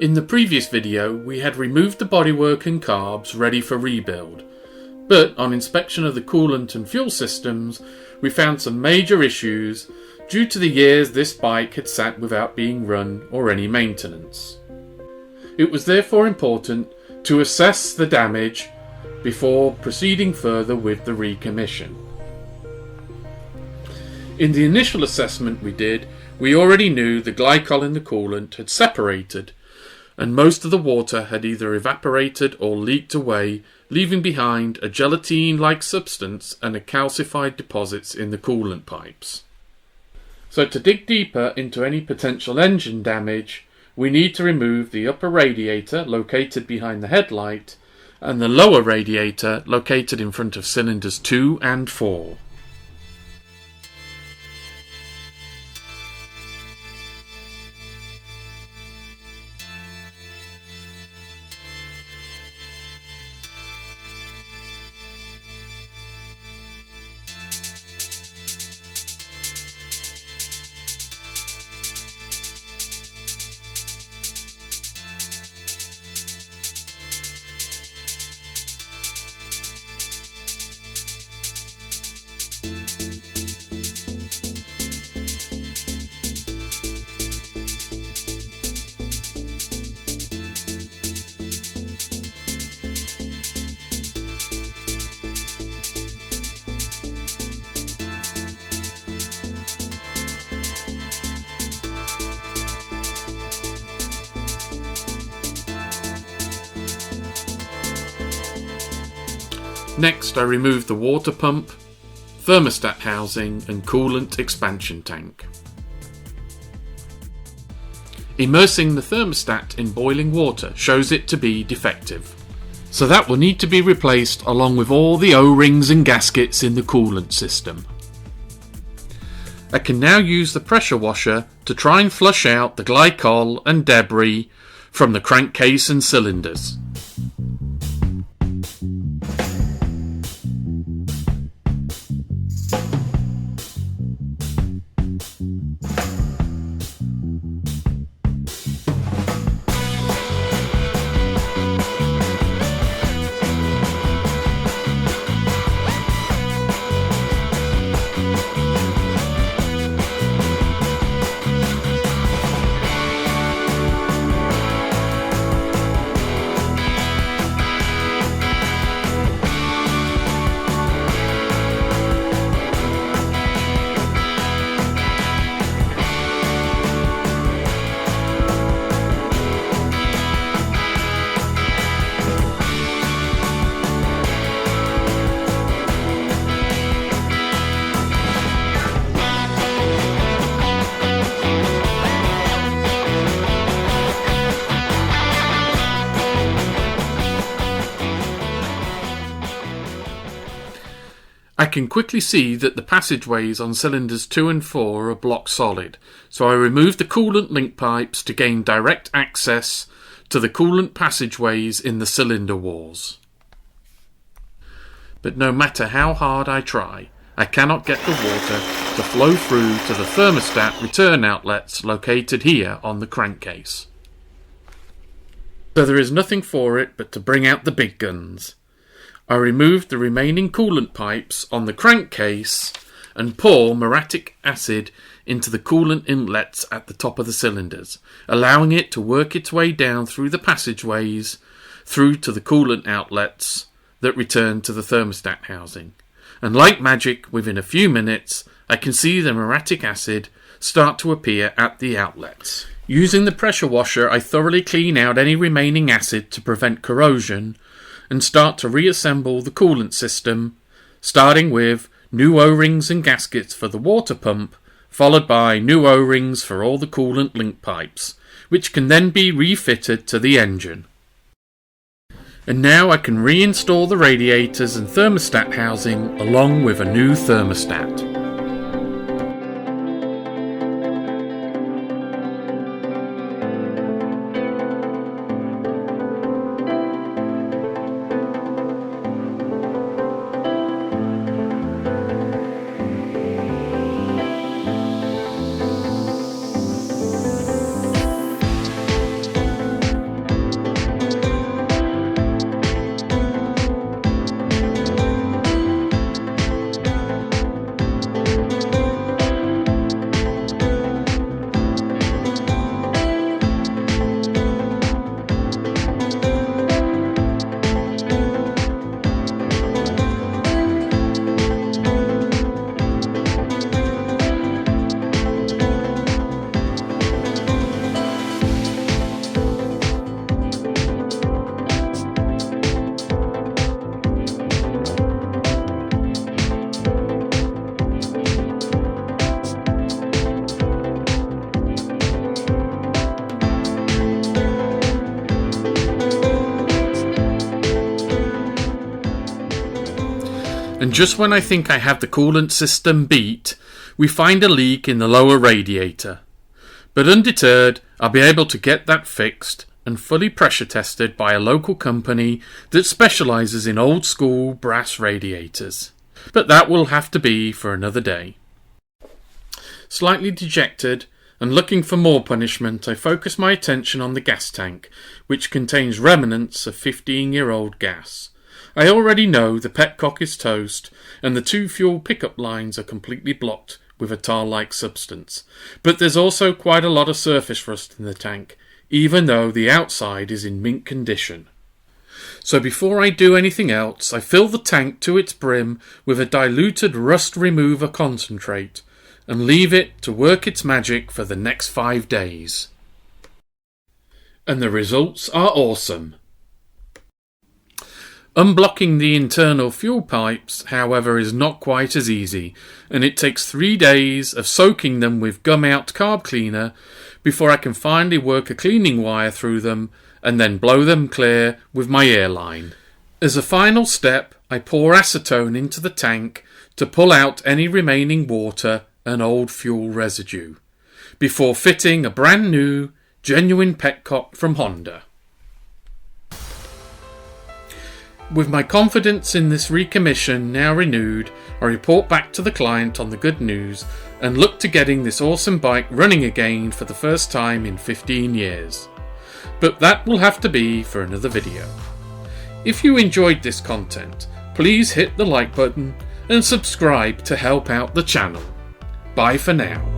In the previous video we had removed the bodywork and carbs ready for rebuild, but on inspection of the coolant and fuel systems we found some major issues due to the years this bike had sat without being run or any maintenance. It was therefore important to assess the damage before proceeding further with the recommission. In the initial assessment we did, we already knew the glycol in the coolant had separated and most of the water had either evaporated or leaked away, leaving behind a gelatine-like substance and a calcified deposits in the coolant pipes. So to dig deeper into any potential engine damage, we need to remove the upper radiator located behind the headlight and the lower radiator located in front of cylinders 2 and 4. Next I removed the water pump, thermostat housing and coolant expansion tank. Immersing the thermostat in boiling water shows it to be defective, so that will need to be replaced along with all the O-rings and gaskets in the coolant system. I can now use the pressure washer to try and flush out the glycol and debris from the crankcase and cylinders. I can quickly see that the passageways on cylinders 2 and 4 are block solid, so I removed the coolant link pipes to gain direct access to the coolant passageways in the cylinder walls. But no matter how hard I try, I cannot get the water to flow through to the thermostat return outlets located here on the crankcase. So there is nothing for it but to bring out the big guns. I removed the remaining coolant pipes on the crankcase and pour muriatic acid into the coolant inlets at the top of the cylinders, allowing it to work its way down through the passageways through to the coolant outlets that return to the thermostat housing. And like magic, within a few minutes, I can see the muriatic acid start to appear at the outlets. Using the pressure washer, I thoroughly clean out any remaining acid to prevent corrosion and start to reassemble the coolant system, starting with new O-rings and gaskets for the water pump, followed by new O-rings for all the coolant link pipes, which can then be refitted to the engine. And now I can reinstall the radiators and thermostat housing along with a new thermostat. and just when I think I have the coolant system beat, we find a leak in the lower radiator. But undeterred, I'll be able to get that fixed and fully pressure tested by a local company that specialises in old school brass radiators. But that will have to be for another day. Slightly dejected and looking for more punishment, I focus my attention on the gas tank, which contains remnants of 15-year-old gas. I already know the petcock is toast and the two fuel pickup lines are completely blocked with a tar-like substance, but there's also quite a lot of surface rust in the tank, even though the outside is in mint condition. So before I do anything else, I fill the tank to its brim with a diluted rust remover concentrate and leave it to work its magic for the next 5 days. And the results are awesome. Unblocking the internal fuel pipes, however, is not quite as easy, and it takes 3 days of soaking them with gum-out carb cleaner before I can finally work a cleaning wire through them and then blow them clear with my airline. As a final step, I pour acetone into the tank to pull out any remaining water and old fuel residue, before fitting a brand new, genuine petcock from Honda. With my confidence in this recommission now renewed, I report back to the client on the good news and look to getting this awesome bike running again for the first time in 15 years. But that will have to be for another video. If you enjoyed this content, please hit the like button and subscribe to help out the channel. Bye for now.